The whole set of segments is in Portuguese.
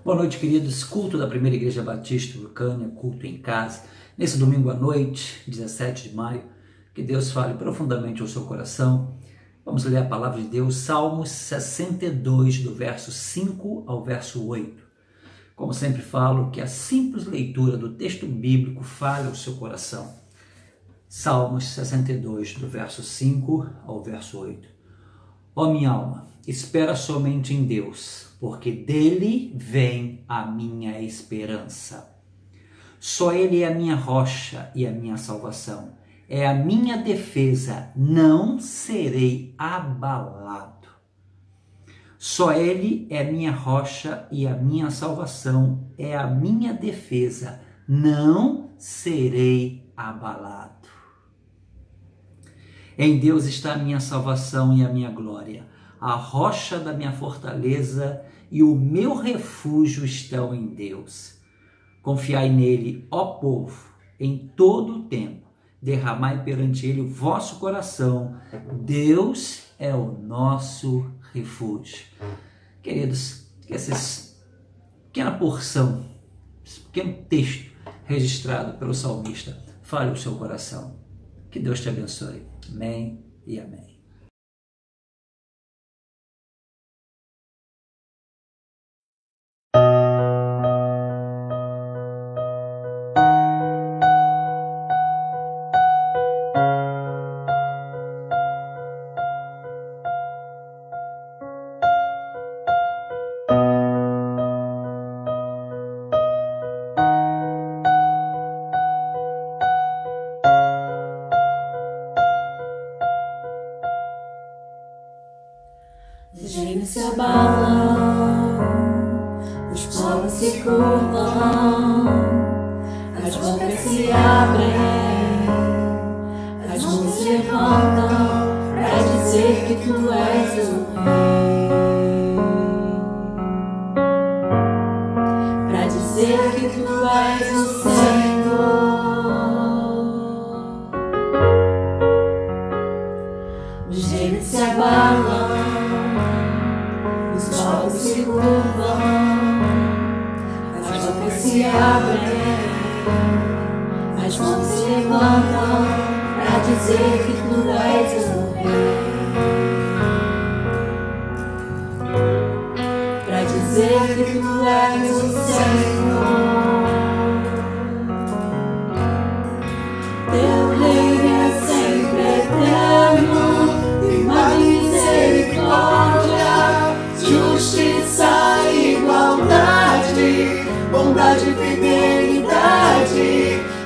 Boa noite, queridos. Culto da Primeira Igreja Batista Lucânia, culto em casa. Nesse domingo à noite, 17 de maio, que Deus fale profundamente ao seu coração. Vamos ler a palavra de Deus, Salmos 62, do verso 5 ao verso 8. Como sempre falo, que a simples leitura do texto bíblico fale ao seu coração. Salmos 62, do verso 5 ao verso 8. Ó minha alma, espera somente em Deus, porque dele vem a minha esperança. Só ele é a minha rocha e a minha salvação. É a minha defesa, não serei abalado. Só ele é a minha rocha e a minha salvação. É a minha defesa, não serei abalado. Em Deus está a minha salvação e a minha glória. A rocha da minha fortaleza e o meu refúgio estão em Deus. Confiai nele, ó povo, em todo o tempo. Derramai perante ele o vosso coração. Deus é o nosso refúgio. Queridos, que essa pequena porção, esse pequeno texto registrado pelo salmista fale ao seu coração. Que Deus te abençoe. Amém e amém. Os reinos se abalam, os povos se curvam, as bocas se abrem, as mãos se levantam para dizer que tu és o rei, para dizer que tu és o Senhor. Os reinos se abalam, os povos se curvam, as bocas se abrem, as mãos se levantam para dizer que tu és o rei, para dizer que tu és o Senhor. Teu reino é sempre eterno, firmado em misericórdia, justiça e igualdade, bondade e fidelidade,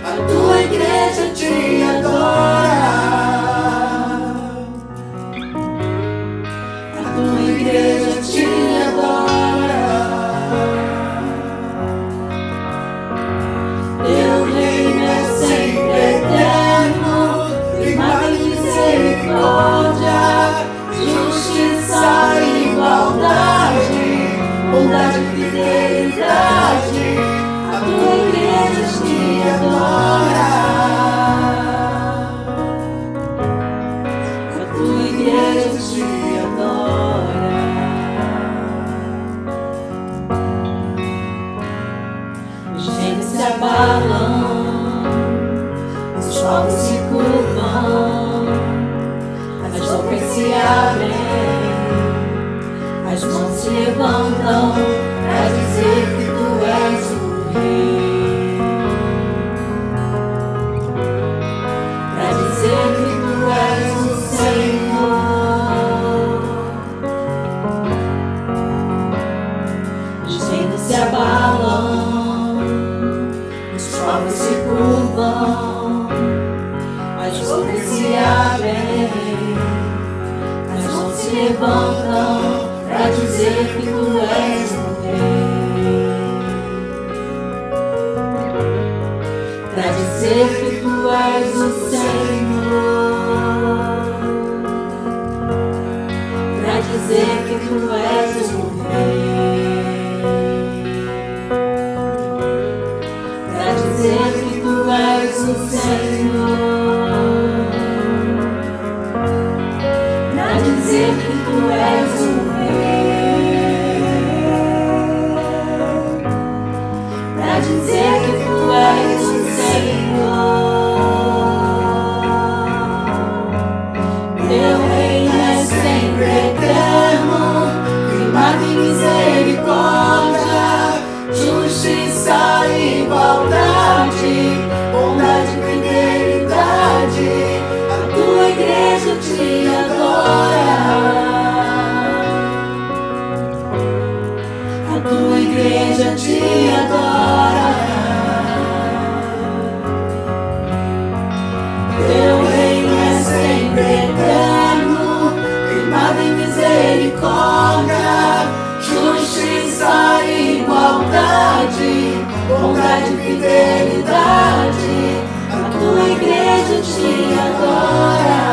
a tua igreja te adora, a tua igreja te adora. Teu reino é sempre eterno, firmado em misericórdia, justiça e igualdade, bondade e fidelidade, a tua igreja te adora, a tua igreja te adora. Os reinos se abalam, os povos se curvam, as bocas se abrem, as mãos se levantam para dizer que tu és o rei, para dizer que tu és o Senhor. Os reinos se abalam, os povos se curvam, as bocas se abrem, as mãos se levantam para dizer que tu és o rei, para dizer que tu és o Senhor, para dizer que tu és o rei, para dizer que tu és o Senhor, para dizer que tu és o rei. igreja te adora. Teu reino é sempre eterno, firmado em misericórdia, justiça e igualdade, bondade e fidelidade. A tua igreja te adora.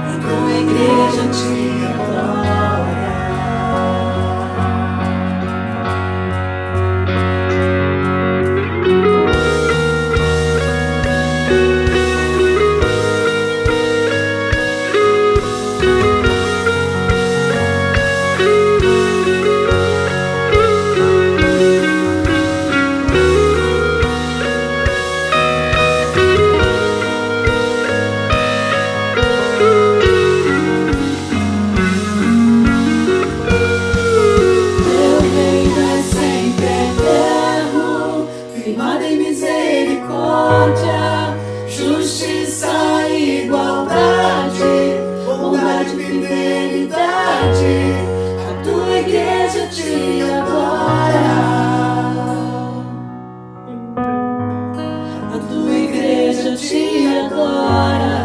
A tua igreja te adora. Justiça e igualdade, bondade e fidelidade. A tua igreja te adora. A tua igreja te adora.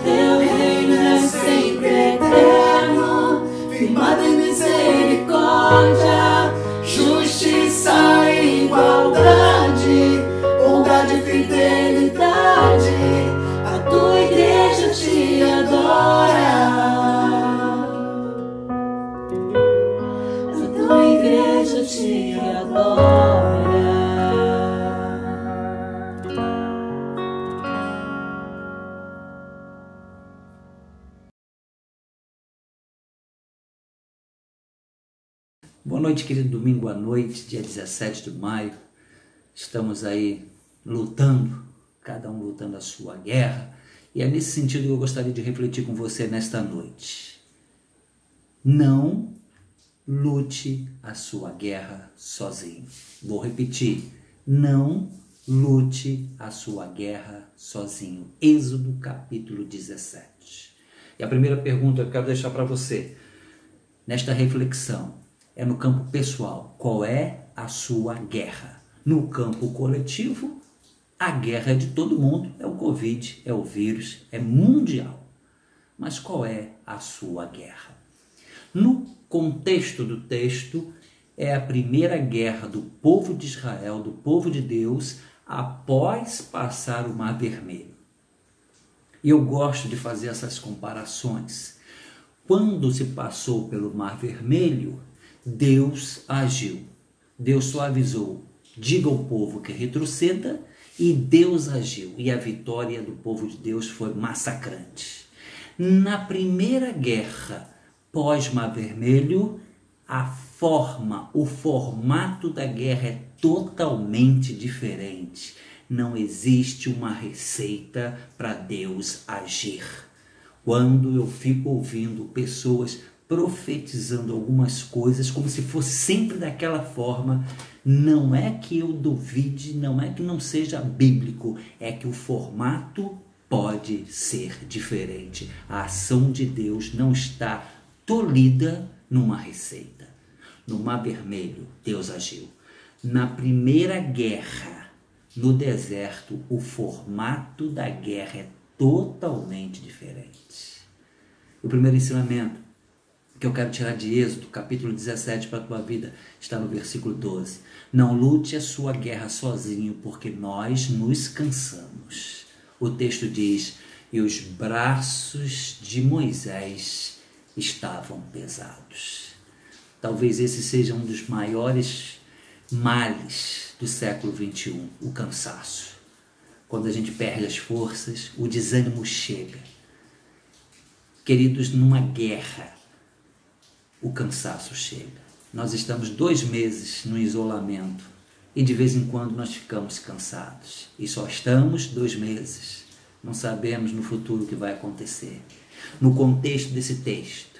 Teu reino é sempre eterno, firmado em misericórdia, justiça e igualdade, bondade e fidelidade. A tua igreja te adora. A tua igreja te adora. Boa noite, querido. Domingo à noite, dia 17 de maio. Estamos aí lutando, cada um lutando a sua guerra. E é nesse sentido que eu gostaria de refletir com você nesta noite. Não lute a sua guerra sozinho. Vou repetir. Não lute a sua guerra sozinho. Êxodo capítulo 17. E a primeira pergunta que eu quero deixar para você, nesta reflexão, é no campo pessoal. Qual é a sua guerra? No campo coletivo, a guerra é de todo mundo. É o Covid, é o vírus, é mundial. Mas qual é a sua guerra? No contexto do texto, é a primeira guerra do povo de Israel, do povo de Deus, após passar o Mar Vermelho. E eu gosto de fazer essas comparações. Quando se passou pelo Mar Vermelho, Deus agiu, Deus só avisou, diga ao povo que retroceda, e Deus agiu, e a vitória do povo de Deus foi massacrante. Na primeira guerra pós-Mar Vermelho, a forma, o formato da guerra é totalmente diferente. Não existe uma receita para Deus agir. Quando eu fico ouvindo pessoas profetizando algumas coisas como se fosse sempre daquela forma, não é que eu duvide, não é que não seja bíblico, é que o formato pode ser diferente. A ação de Deus não está tolhida numa receita. No Mar Vermelho, Deus agiu. Na primeira guerra, no deserto, o formato da guerra é totalmente diferente. O primeiro ensinamento que eu quero tirar de Êxodo, capítulo 17, para a tua vida, está no versículo 12. Não lute a sua guerra sozinho, porque nós nos cansamos. O texto diz, e os braços de Moisés estavam pesados. Talvez esse seja um dos maiores males do século 21, o cansaço. Quando a gente perde as forças, o desânimo chega. Queridos, numa guerra, o cansaço chega. Nós estamos 2 meses no isolamento e de vez em quando nós ficamos cansados. E só estamos 2 meses. Não sabemos no futuro o que vai acontecer. No contexto desse texto,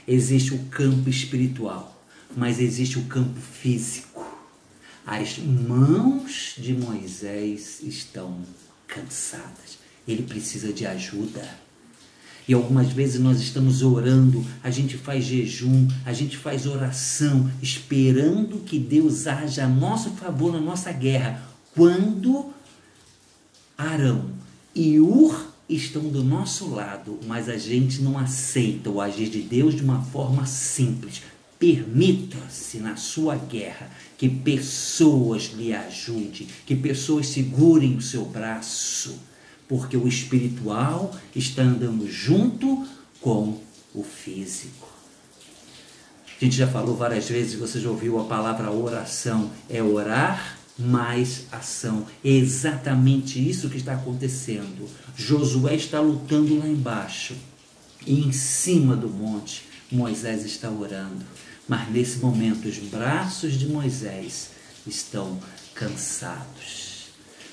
existe o campo espiritual, mas existe o campo físico. As mãos de Moisés estão cansadas. Ele precisa de ajuda. E algumas vezes nós estamos orando, a gente faz jejum, a gente faz oração, esperando que Deus haja a nosso favor na nossa guerra. Quando Arão e Ur estão do nosso lado, mas a gente não aceita o agir de Deus de uma forma simples. Permita-se na sua guerra que pessoas lhe ajudem, que pessoas segurem o seu braço, porque o espiritual está andando junto com o físico. A gente já falou várias vezes, você já ouviu a palavra oração, é orar mais ação. É exatamente isso que está acontecendo. Josué está lutando lá embaixo e em cima do monte Moisés está orando. Mas nesse momento os braços de Moisés estão cansados.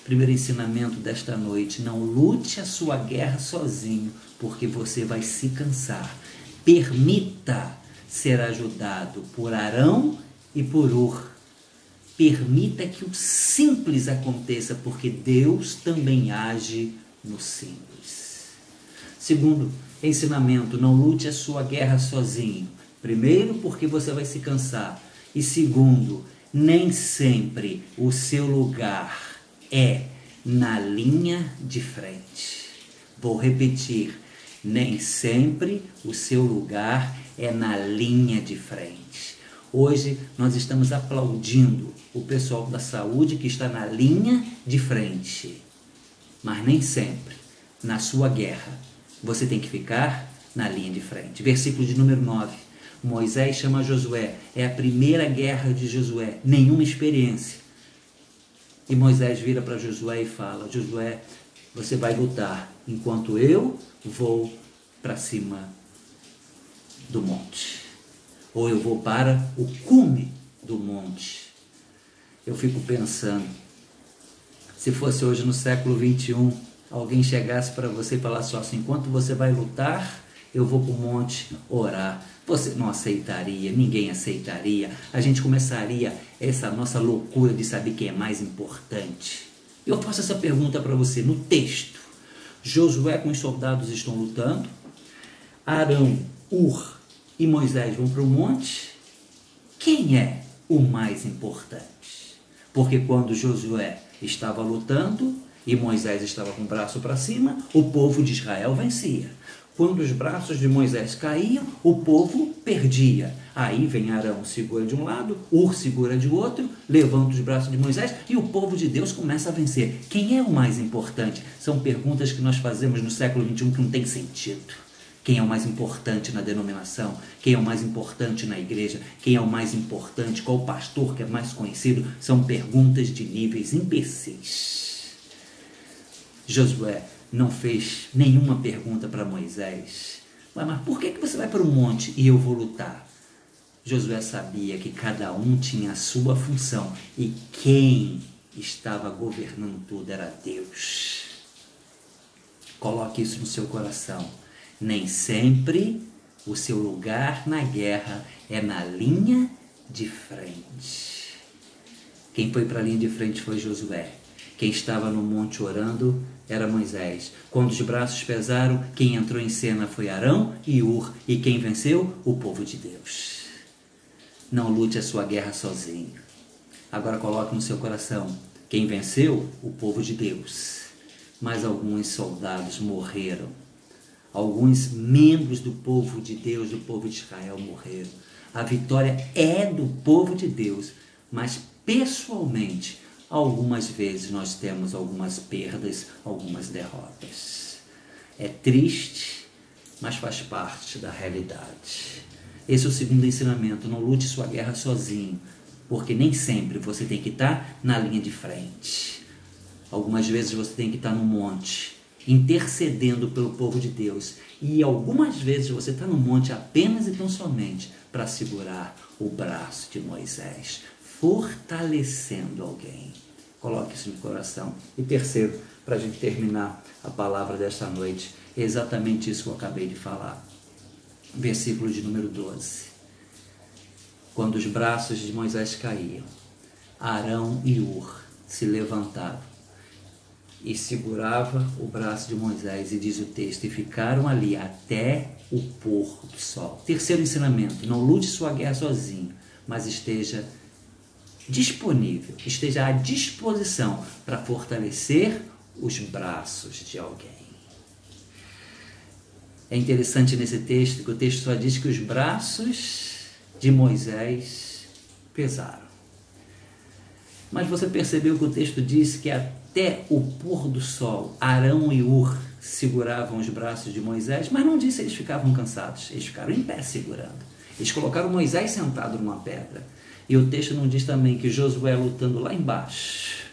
Primeiro ensinamento desta noite: não lute a sua guerra sozinho, porque você vai se cansar. Permita ser ajudado por Arão e por Ur. Permita que o simples aconteça, porque Deus também age no simples. Segundo ensinamento: não lute a sua guerra sozinho. Primeiro, porque você vai se cansar. E segundo, nem sempre o seu lugar é na linha de frente. Vou repetir: nem sempre o seu lugar é na linha de frente. Hoje nós estamos aplaudindo o pessoal da saúde que está na linha de frente. Mas nem sempre, na sua guerra, você tem que ficar na linha de frente. Versículo de número 9. Moisés chama Josué. É a primeira guerra de Josué. Nenhuma experiência. E Moisés vira para Josué e fala: Josué, você vai lutar enquanto eu vou para cima do monte. Ou eu vou para o cume do monte. Eu fico pensando, se fosse hoje no século 21, alguém chegasse para você e falasse assim: enquanto você vai lutar, eu vou para o monte orar. Você não aceitaria, ninguém aceitaria. A gente começaria essa nossa loucura de saber quem é mais importante. Eu faço essa pergunta para você no texto. Josué com os soldados estão lutando. Arão, Ur e Moisés vão para o monte. Quem é o mais importante? Porque quando Josué estava lutando e Moisés estava com o braço para cima, o povo de Israel vencia. Quando os braços de Moisés caíam, o povo perdia. Aí vem Arão, segura de um lado, Ur segura de outro, levanta os braços de Moisés e o povo de Deus começa a vencer. Quem é o mais importante? São perguntas que nós fazemos no século 21 que não tem sentido. Quem é o mais importante na denominação? Quem é o mais importante na igreja? Quem é o mais importante? Qual pastor que é mais conhecido? São perguntas de níveis imbecis. Josué não fez nenhuma pergunta para Moisés. Mas por que você vai para o monte e eu vou lutar? Josué sabia que cada um tinha a sua função e quem estava governando tudo era Deus. Coloque isso no seu coração. Nem sempre o seu lugar na guerra é na linha de frente. Quem foi para a linha de frente foi Josué. Quem estava no monte orando era Moisés. Quando os braços pesaram, quem entrou em cena foi Arão e Ur. E quem venceu? O povo de Deus. Não lute a sua guerra sozinho. Agora coloque no seu coração: quem venceu? O povo de Deus. Mas alguns soldados morreram. Alguns membros do povo de Deus, do povo de Israel, morreram. A vitória é do povo de Deus, mas pessoalmente, algumas vezes nós temos algumas perdas, algumas derrotas. É triste, mas faz parte da realidade. Esse é o segundo ensinamento: não lute sua guerra sozinho, porque nem sempre você tem que estar na linha de frente. Algumas vezes você tem que estar no monte, intercedendo pelo povo de Deus. E algumas vezes você está no monte apenas e tão somente para segurar o braço de Moisés, fortalecendo alguém. Coloque isso no coração. E terceiro, para a gente terminar a palavra desta noite, é exatamente isso que eu acabei de falar. Versículo de número 12. Quando os braços de Moisés caíam, Arão e Ur se levantaram. e segurava o braço de Moisés, e diz o texto, e ficaram ali até o pôr do sol. Terceiro ensinamento, não lute sua guerra sozinho, mas esteja disponível, esteja à disposição para fortalecer os braços de alguém. É interessante nesse texto que o texto só diz que os braços de Moisés pesaram. Mas você percebeu que o texto diz que até o pôr do sol, Arão e Hur seguravam os braços de Moisés, mas não disse que eles ficavam cansados, eles ficaram em pé segurando. Eles colocaram Moisés sentado numa pedra. E o texto não diz também que Josué, lutando lá embaixo,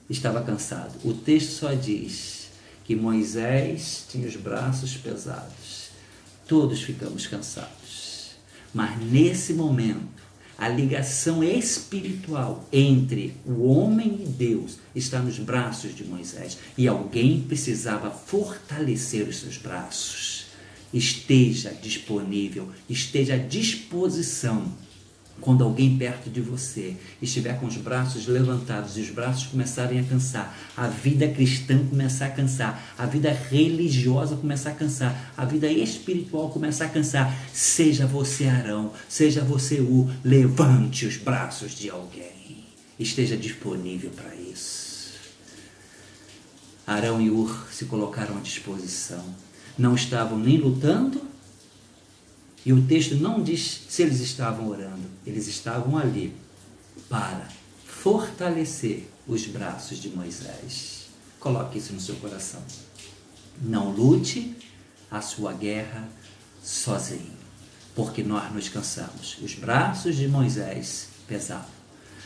estava cansado. O texto só diz que Moisés tinha os braços pesados. Todos ficamos cansados. Mas nesse momento, a ligação espiritual entre o homem e Deus está nos braços de Moisés. E alguém precisava fortalecer os seus braços. Esteja disponível, esteja à disposição. Quando alguém perto de você estiver com os braços levantados e os braços começarem a cansar, a vida cristã começar a cansar, a vida religiosa começar a cansar, a vida espiritual começar a cansar, seja você Arão, seja você Hur, levante os braços de alguém. Esteja disponível para isso. Arão e Hur se colocaram à disposição. Não estavam nem lutando, e o texto não diz se eles estavam orando, eles estavam ali para fortalecer os braços de Moisés. Coloque isso no seu coração. Não lute a sua guerra sozinho, porque nós nos cansamos. Os braços de Moisés pesavam.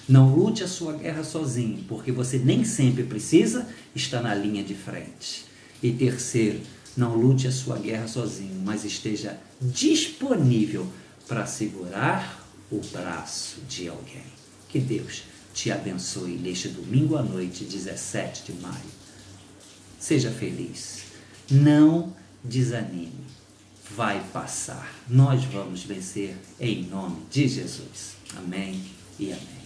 Não lute a sua guerra sozinho, porque você nem sempre precisa estar na linha de frente. E terceiro, não lute a sua guerra sozinho, mas esteja disponível para segurar o braço de alguém. Que Deus te abençoe neste domingo à noite, 17 de maio. Seja feliz. Não desanime. Vai passar. Nós vamos vencer em nome de Jesus. Amém e amém.